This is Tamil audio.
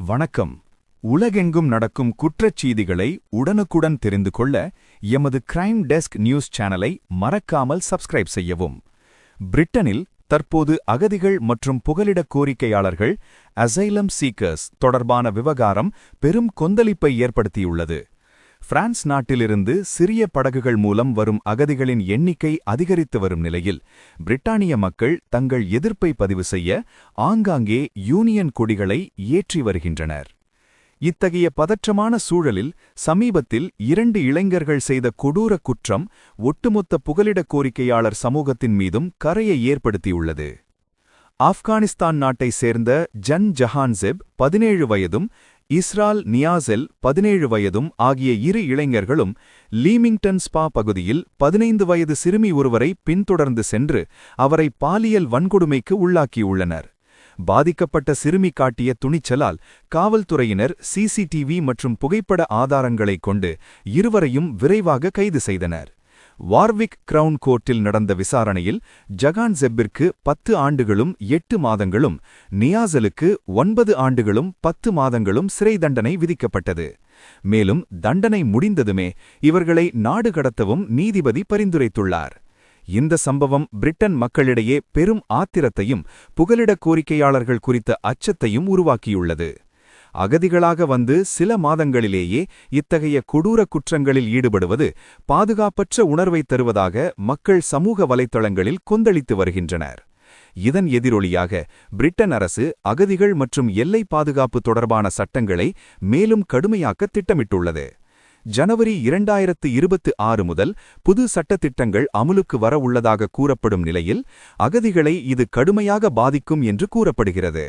வணக்கம். உலகெங்கும் நடக்கும் குற்றச்செய்திகளை உடனுக்குடன் தெரிந்து கொள்ள எமது கிரைம் டெஸ்க் நியூஸ் சேனலை மறக்காமல் சப்ஸ்கிரைப் செய்யவும். பிரிட்டனில் தற்போது அகதிகள் மற்றும் புகலிடக் கோரிக்கையாளர்கள் அசைலம் சீக்கர்ஸ் தொடர்பான விவகாரம் பெரும் கொந்தளிப்பை ஏற்படுத்தியுள்ளது. பிரான்ஸ் நாட்டிலிருந்து சிறிய படகுகள் மூலம் வரும் அகதிகளின் எண்ணிக்கை அதிகரித்து வரும் நிலையில் பிரிட்டானிய மக்கள் தங்கள் எதிர்ப்பை பதிவு செய்ய ஆங்காங்கே யூனியன் கொடிகளை ஏற்றி வருகின்றனர். இத்தகைய பதற்றமான சூழலில் சமீபத்தில் 2 இளைஞர்கள் செய்த கொடூர குற்றம் ஒட்டுமொத்த புகலிடக் கோரிக்கையாளர் சமூகத்தின் மீதும் கரையை ஏற்படுத்தியுள்ளது. ஆப்கானிஸ்தான் நாட்டை சேர்ந்த ஜன் ஜஹான்செப் 17 வயதும் இஸ்ரால் நியாசெல் 17 வயதும் ஆகிய 2 இளைஞர்களும் லீமிங்டன் ஸ்பா பகுதியில் 15 வயது சிறுமி ஒருவரை பின்தொடர்ந்து சென்று அவரை பாலியல் வன்கொடுமைக்கு உள்ளாக்கியுள்ளனர். பாதிக்கப்பட்ட சிறுமி காட்டிய துணிச்சலால் காவல்துறையினர் சிசிடிவி மற்றும் புகைப்பட ஆதாரங்களைக் கொண்டு இருவரையும் விரைவாக கைது செய்தனர். வார்விக் கிரவுன் கோர்ட்டில் நடந்த விசாரணையில் ஜகான்செப்பிற்கு 10 ஆண்டுகளும் 8 மாதங்களும், நியாசலுக்கு 9 ஆண்டுகளும் 10 மாதங்களும் சிறை தண்டனை விதிக்கப்பட்டது. மேலும் தண்டனை முடிந்ததுமே இவர்களை நாடு கடத்தவும் நீதிபதி பரிந்துரைத்துள்ளார். இந்த சம்பவம் பிரிட்டன் மக்களிடையே பெரும் ஆத்திரத்தையும் புகலிடக் கோரிக்கையாளர்கள் குறித்த அச்சத்தையும் உருவாக்கியுள்ளது. அகதிகளாக வந்து சில மாதங்களிலேயே இத்தகைய கொடூர குற்றங்களில் ஈடுபடுவது பாதுகாப்பற்ற உணர்வைத் தருவதாக மக்கள் சமூக வலைத்தளங்களில் கொந்தளித்து வருகின்றனர். இதன் எதிரொலியாக பிரிட்டன் அரசு அகதிகள் மற்றும் எல்லை பாதுகாப்பு தொடர்பான சட்டங்களை மேலும் கடுமையாக்க திட்டமிட்டுள்ளது. ஜனவரி 2026 முதல் புது சட்டத்திட்டங்கள் அமுலுக்கு வர உள்ளதாக கூறப்படும் நிலையில் அகதிகளை இது கடுமையாக பாதிக்கும் என்று கூறப்படுகிறது.